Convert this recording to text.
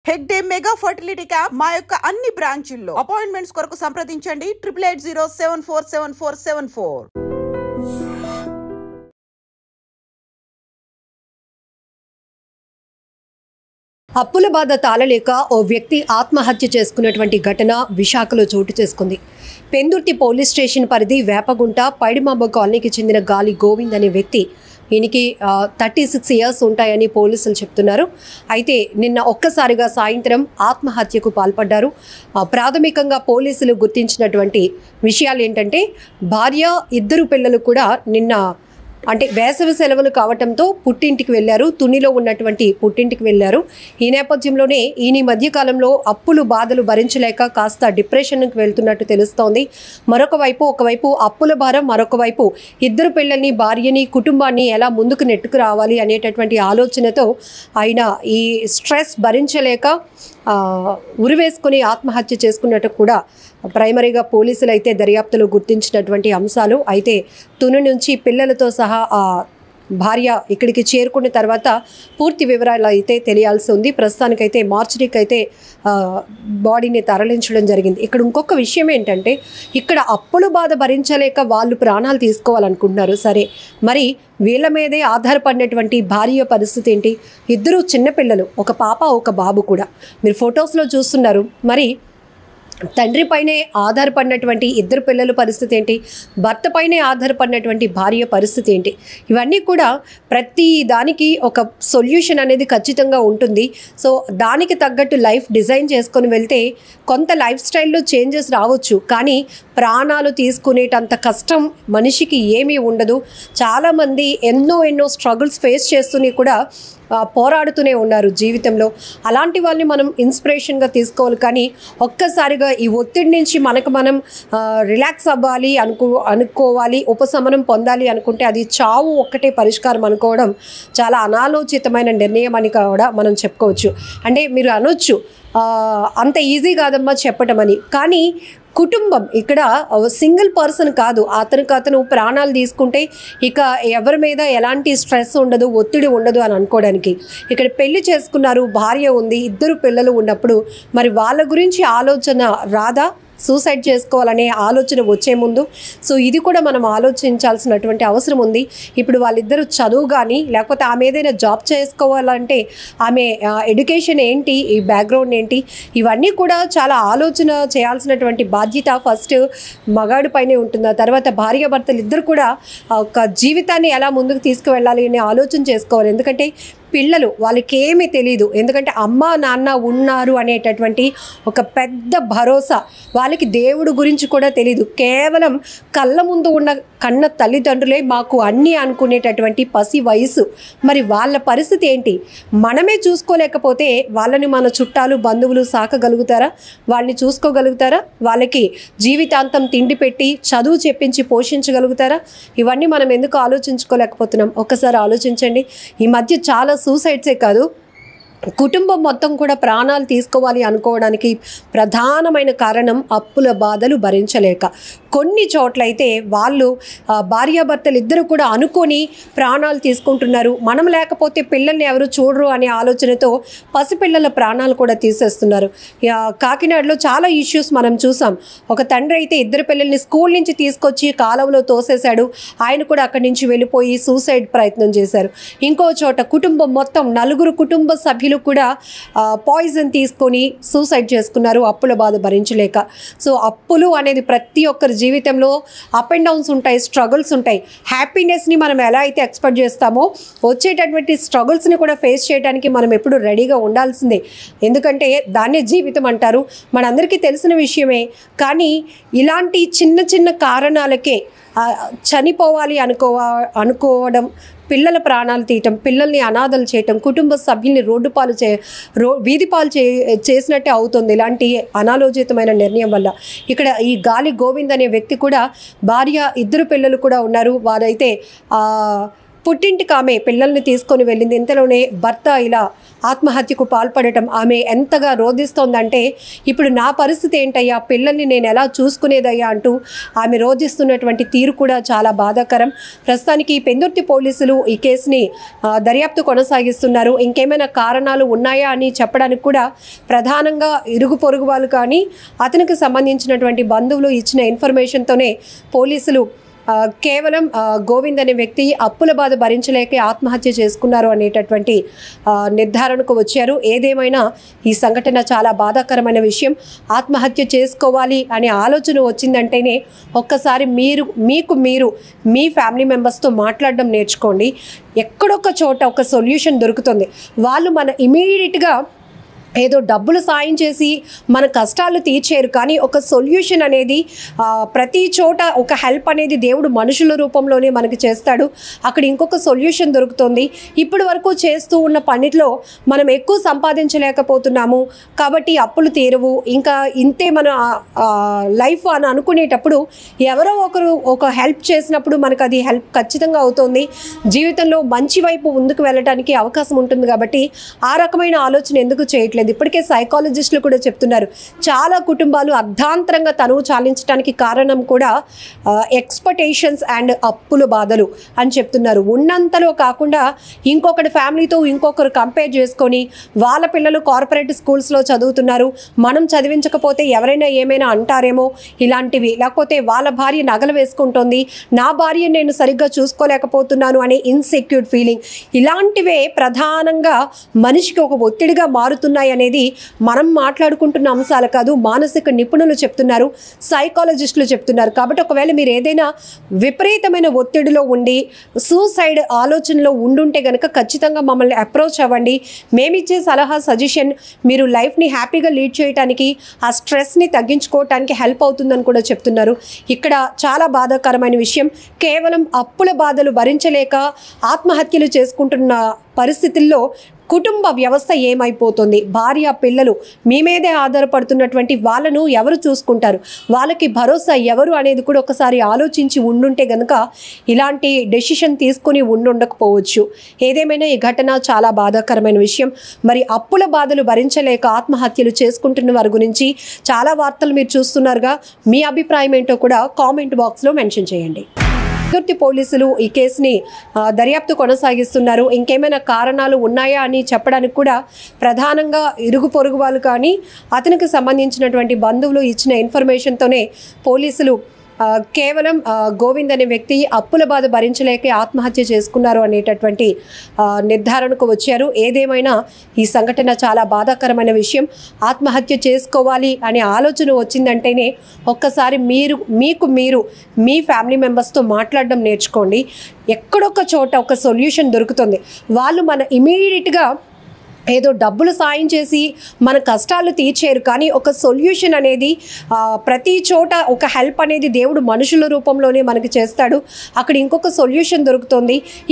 Hegde mega fertility camp మా యొక్క అన్ని బ్రాంచీల్లో అపాయింట్మెంట్స్ కొరకు సంప్రదించండి 8880747474. అప్పుల బాధ తాళలేక ఓ వ్యక్తి ఆత్మహత్య చేసుకున్నటువంటి ఘటన విశాఖలో చోటు చేసుకుంది. పెందుర్తి పోలీస్ స్టేషన్ పరిధి వేపగుంట పైడిమాంబ కాలనీకి చెందిన గాలి గోవింద్ అనే వ్యక్తి. ఈయనకి 36 ఇయర్స్ ఉంటాయని పోలీసులు చెప్తున్నారు. అయితే నిన్న ఒక్కసారిగా సాయంత్రం ఆత్మహత్యకు పాల్పడ్డారు. ప్రాథమికంగా పోలీసులు గుర్తించినటువంటి విషయాలు ఏంటంటే, భార్య, 2 పిల్లలు కూడా నిన్న అంటే వేసవి సెలవులు కావటంతో పుట్టింటికి వెళ్ళారు. తునిలో ఉన్నటువంటి పుట్టింటికి వెళ్ళారు. ఈ నేపథ్యంలోనే ఈయన మధ్యకాలంలో అప్పులు బాధలు భరించలేక కాస్త డిప్రెషన్కి వెళ్తున్నట్టు తెలుస్తోంది. ఒకవైపు అప్పుల భారం, మరొక వైపు 2 పిల్లల్ని, భార్యని, కుటుంబాన్ని ఎలా ముందుకు నెట్టుకు రావాలి అనేటటువంటి ఆలోచనతో ఆయన ఈ స్ట్రెస్ భరించలేక ఉరివేసుకుని ఆత్మహత్య చేసుకున్నట్టు కూడా ప్రైమరీగా పోలీసులు అయితే దర్యాప్తులో గుర్తించినటువంటి అంశాలు. అయితే తుని నుంచి పిల్లలతో సహా భార్య ఇక్కడికి చేరుకున్న తర్వాత పూర్తి వివరాలు అయితే తెలియాల్సి ఉంది. ప్రస్తుతానికైతే మార్చిరీకి అయితే బాడీని తరలించడం జరిగింది. ఇక్కడ ఇంకొక విషయం ఏంటంటే, ఇక్కడ అప్పుల బాధ భరించలేక వాళ్ళు ప్రాణాలు తీసుకోవాలనుకుంటున్నారు. సరే, మరి వీళ్ళ మీదే ఆధారపడినటువంటి భార్య పరిస్థితి ఏంటి? 2 చిన్నపిల్లలు, ఒక పాప, ఒక బాబు కూడా మీరు ఫొటోస్లో చూస్తున్నారు. మరి తండ్రి పైనే ఆధారపడినటువంటి 2 పిల్లల పరిస్థితి ఏంటి? భర్త పైనే ఆధారపడినటువంటి భార్య పరిస్థితి ఏంటి? ఇవన్నీ కూడా ప్రతి దానికి ఒక సొల్యూషన్ అనేది ఖచ్చితంగా ఉంటుంది. సో దానికి తగ్గట్టు లైఫ్ డిజైన్ చేసుకొని వెళ్తే కొంత లైఫ్ స్టైల్లో చేంజెస్ రావచ్చు, కానీ ప్రాణాలు తీసుకునేటంత కష్టం మనిషికి ఏమీ ఉండదు. చాలామంది ఎన్నో స్ట్రగుల్స్ ఫేస్ చేస్తూనే కూడా పోరాడుతూనే ఉన్నారు జీవితంలో. అలాంటి వాళ్ళని మనం ఇన్స్పిరేషన్గా తీసుకోవాలి. కానీ ఒక్కసారిగా ఈ ఒత్తిడి నుంచి మనకు మనం రిలాక్స్ అవ్వాలి అనుకోవాలి, ఉపశమనం పొందాలి అనుకుంటే అది చావు ఒక్కటే పరిష్కారం అనుకోవడం చాలా అనాలోచితమైన నిర్ణయం అని కూడా మనం చెప్పుకోవచ్చు. అంటే మీరు అనొచ్చు అంత ఈజీ కాదమ్మా చెప్పటం అని, కానీ కుటుంబం ఇక్కడ సింగిల్ పర్సన్ కాదు. అతను ప్రాణాలు తీసుకుంటే ఇక ఎవరి మీద ఎలాంటి స్ట్రెస్ ఉండదు, ఒత్తిడి ఉండదు అని అనుకోవడానికి. ఇక్కడ పెళ్లి చేసుకున్నారు, భార్య ఉంది, 2 పిల్లలు ఉన్నప్పుడు మరి వాళ్ళ గురించి ఆలోచన రాదా? సూసైడ్ చేసుకోవాలనే ఆలోచన వచ్చే ముందు. సో ఇది కూడా మనం ఆలోచించాల్సినటువంటి అవసరం ఉంది. ఇప్పుడు వాళ్ళిద్దరూ చదువు కానీ, లేకపోతే ఆమె ఏదైనా జాబ్ చేసుకోవాలంటే ఆమె ఎడ్యుకేషన్ ఏంటి, ఈ బ్యాక్గ్రౌండ్ ఏంటి, ఇవన్నీ కూడా చాలా ఆలోచన చేయాల్సినటువంటి బాధ్యత ఫస్ట్ మగాడి పైనే ఉంటుంది. ఆ తర్వాత భార్యాభర్తలు ఇద్దరు కూడా ఒక జీవితాన్ని ఎలా ముందుకు తీసుకువెళ్ళాలి అనే ఆలోచన చేసుకోవాలి. ఎందుకంటే పిల్లలు వాళ్ళకి ఏమీ తెలియదు. ఎందుకంటే అమ్మ నాన్న ఉన్నారు అనేటటువంటి ఒక పెద్ద భరోసా, వాళ్ళకి దేవుడు గురించి కూడా తెలియదు. కేవలం కళ్ళ ముందు ఉన్న కన్న తల్లిదండ్రులే మాకు అన్నీ అనుకునేటటువంటి పసి వయసు. మరి వాళ్ళ పరిస్థితి ఏంటి? మనమే చూసుకోలేకపోతే వాళ్ళని మన చుట్టాలు, బంధువులు సాకగలుగుతారా? వాళ్ళని చూసుకోగలుగుతారా? వాళ్ళకి జీవితాంతం తిండి పెట్టి చదువు చెప్పించి పోషించగలుగుతారా? ఇవన్నీ మనం ఎందుకు ఆలోచించుకోలేకపోతున్నాం? ఒక్కసారి ఆలోచించండి. ఈ మధ్య చాలా సూసైడ్సే కాదు, కుటుంబం మొత్తం కూడా ప్రాణాలు తీసుకోవాలి అనుకోవడానికి ప్రధానమైన కారణం అప్పుల బాధలు భరించలేక. కొన్ని చోట్లయితే వాళ్ళు భార్యాభర్తలు ఇద్దరు కూడా అనుకొని ప్రాణాలు తీసుకుంటున్నారు. మనం లేకపోతే పిల్లల్ని ఎవరు చూడరు అనే ఆలోచనతో పసిపిల్లల ప్రాణాలు కూడా తీసేస్తున్నారు. కాకినాడలో చాలా ఇష్యూస్ మనం చూసాం. ఒక తండ్రి అయితే 2 పిల్లల్ని స్కూల్ నుంచి తీసుకొచ్చి కాలువలో తోసేశాడు. ఆయన కూడా అక్కడి నుంచి వెళ్ళిపోయి సూసైడ్ ప్రయత్నం చేశారు. ఇంకో చోట కుటుంబం మొత్తం 4 కుటుంబ సభ్యులు కూడా పాయిజన్ తీసుకొని సూసైడ్ చేసుకున్నారు అప్పుల బాధ భరించలేక. సో అప్పులు అనేది ప్రతి ఒక్కరి జీవితంలో అప్ అండ్ డౌన్స్ ఉంటాయి, స్ట్రగుల్స్ ఉంటాయి. హ్యాపీనెస్ని మనం ఎలా అయితే ఎక్స్పెక్ట్ చేస్తామో వచ్చేటటువంటి స్ట్రగుల్స్ని కూడా ఫేస్ చేయడానికి మనం ఎప్పుడు రెడీగా ఉండాల్సిందే. ఎందుకంటే దాన్నే జీవితం అంటారు, మనందరికీ తెలిసిన విషయమే. కానీ ఇలాంటి చిన్న కారణాలకే చనిపోవాలి అనుకోవడం, పిల్లల ప్రాణాలు తీయటం, పిల్లల్ని అనాథలు చేయటం, కుటుంబ సభ్యుల్ని వీధి పాలు చేసినట్టే అవుతుంది ఇలాంటి అనాలోచితమైన నిర్ణయం వల్ల. ఇక్కడ ఈ గాలి గోవింద్ అనే వ్యక్తి కూడా భార్య, 2 పిల్లలు కూడా ఉన్నారు. వారైతే పుట్టింటికి ఆమె పిల్లల్ని తీసుకొని వెళ్ళింది. ఇంతలోనే భర్త ఇలా ఆత్మహత్యకు పాల్పడటం ఆమె ఎంతగా రోధిస్తోందంటే, ఇప్పుడు నా పరిస్థితి ఏంటయ్యా, పిల్లల్ని నేను ఎలా చూసుకునేదయ్యా అంటూ ఆమె రోధిస్తున్నటువంటి తీరు కూడా చాలా బాధాకరం. ప్రస్తుతానికి పెందుర్తి పోలీసులు ఈ కేసుని దర్యాప్తు కొనసాగిస్తున్నారు. ఇంకేమైనా కారణాలు ఉన్నాయా అని చెప్పడానికి కూడా ప్రధానంగా ఇరుగు పొరుగు వాళ్ళు కానీ అతనికి సంబంధించినటువంటి బంధువులు ఇచ్చిన ఇన్ఫర్మేషన్తోనే పోలీసులు కేవలం గోవింద్ అనే వ్యక్తి అప్పుల బాధ భరించలేక ఆత్మహత్య చేసుకున్నారు అనేటటువంటి నిర్ధారణకు వచ్చారు. ఏదేమైనా ఈ సంఘటన చాలా బాధాకరమైన విషయం. ఆత్మహత్య చేసుకోవాలి అనే ఆలోచన వచ్చిందంటేనే ఒక్కసారి మీకు మీ ఫ్యామిలీ మెంబర్స్తో మాట్లాడడం నేర్చుకోండి. ఎక్కడొక్క చోట ఒక సొల్యూషన్ దొరుకుతుంది. వాళ్ళు మన ఇమీడియట్గా ఏదో డబ్బులు సాయం చేసి మన కష్టాలు తీర్చేరు, కానీ ఒక సొల్యూషన్ అనేది ప్రతి చోట ఒక హెల్ప్ అనేది దేవుడు మనుషుల రూపంలోనే మనకి చేస్తాడు. అక్కడ ఇంకొక సొల్యూషన్ దొరుకుతుంది. ఇప్పటి వరకు చేస్తూ ఉన్న పనిలో మనం ఎక్కువ సంపాదించలేకపోతున్నాము కాబట్టి అప్పులు తీరవు, ఇంకా ఇంతే మన లైఫ్ అని అనుకునేటప్పుడు ఎవరో ఒకరు ఒక హెల్ప్ చేసినప్పుడు మనకు అది హెల్ప్ ఖచ్చితంగా అవుతుంది. జీవితంలో మంచి వైపు ముందుకు వెళ్ళడానికి అవకాశం ఉంటుంది. కాబట్టి ఆ రకమైన ఆలోచన ఎందుకు చేయట్లేదు? ఇప్పటికే సైకాలజిస్టులు కూడా చెప్తున్నారు, చాలా కుటుంబాలు అర్ధాంతరంగా తనువు చాలించడానికి కారణం కూడా ఎక్స్పెక్టేషన్స్ అండ్ అప్పుల బాధలు అని చెప్తున్నారు. ఉన్నంతలో కాకుండా ఇంకొకటి ఫ్యామిలీతో ఇంకొకరు కంపేర్ చేసుకొని వాళ్ళ పిల్లలు కార్పొరేట్ స్కూల్స్లో చదువుతున్నారు, మనం చదివించకపోతే ఎవరైనా ఏమైనా అంటారేమో ఇలాంటివి, లేకపోతే వాళ్ళ భార్య నగలు వేసుకుంటుంది, నా భార్య నేను సరిగ్గా చూసుకోలేకపోతున్నాను అనే ఇన్సెక్యూర్ ఫీలింగ్, ఇలాంటివే ప్రధానంగా మనిషికి ఒక ఒత్తిడిగా మారుతున్నాయి అనేది మనం మాట్లాడుకుంటున్న అంశాలు కాదు, మానసిక నిపుణులు చెప్తున్నారు, సైకాలజిస్టులు చెప్తున్నారు. కాబట్టి ఒకవేళ మీరు ఏదైనా విపరీతమైన ఒత్తిడిలో ఉండి సూసైడ్ ఆలోచనలో ఉండుంటే కనుక ఖచ్చితంగా మమ్మల్ని అప్రోచ్ అవ్వండి. మేమిచ్చే సలహా సజెషన్ మీరు లైఫ్ని హ్యాపీగా లీడ్ చేయడానికి, ఆ స్ట్రెస్ని తగ్గించుకోవటానికి హెల్ప్ అవుతుందని కూడా చెప్తున్నారు. ఇక్కడ చాలా బాధాకరమైన విషయం, కేవలం అప్పుల బాధలు భరించలేక ఆత్మహత్యలు చేసుకుంటున్న పరిస్థితుల్లో కుటుంబ వ్యవస్థ ఏమైపోతుంది? భార్య పిల్లలు మీ మీదే ఆధారపడుతున్నటువంటి వాళ్ళను ఎవరు చూసుకుంటారు? వాళ్ళకి భరోసా ఎవరు అనేది కూడా ఒకసారి ఆలోచించి ఉండుంటే కనుక ఇలాంటి డెసిషన్ తీసుకుని ఉండకపోవచ్చు. ఏదేమైనా ఈ ఘటన చాలా బాధాకరమైన విషయం. మరి అప్పుల బాధలు భరించలేక ఆత్మహత్యలు చేసుకుంటున్న వారి గురించి చాలా వార్తలు మీరు చూస్తున్నారుగా, మీ అభిప్రాయం ఏంటో కూడా కామెంట్ బాక్స్లో మెన్షన్ చేయండి. పెందుర్తి పోలీసులు ఈ కేసుని దర్యాప్తు కొనసాగిస్తున్నారు. ఇంకేమైనా కారణాలు ఉన్నాయా అని చెప్పడానికి కూడా ప్రధానంగా ఇరుగు పొరుగు వాళ్ళు కానీ అతనికి సంబంధించినటువంటి బంధువులు ఇచ్చిన ఇన్ఫర్మేషన్తోనే పోలీసులు కేవలం గోవింద్ అనే వ్యక్తి అప్పుల బాధ భరించలేక ఆత్మహత్య చేసుకున్నారు అనేటటువంటి నిర్ధారణకు వచ్చారు. ఏదేమైనా ఈ సంఘటన చాలా బాధాకరమైన విషయం. ఆత్మహత్య చేసుకోవాలి అనే ఆలోచన వచ్చిందంటేనే ఒక్కసారి మీ ఫ్యామిలీ మెంబర్స్తో మాట్లాడడం నేర్చుకోండి. ఎక్కడొక్క చోట ఒక సొల్యూషన్ దొరుకుతుంది. వాళ్ళు మన ఇమీడియట్గా ఏదో డబ్బులు సాయం చేసి మన కష్టాలు తీర్చేరు, కానీ ఒక సొల్యూషన్ అనేది ప్రతి చోట ఒక హెల్ప్ అనేది దేవుడు మనుషుల రూపంలోనే మనకి చేస్తాడు. అక్కడ ఇంకొక సొల్యూషన్ దొరుకుతుంది.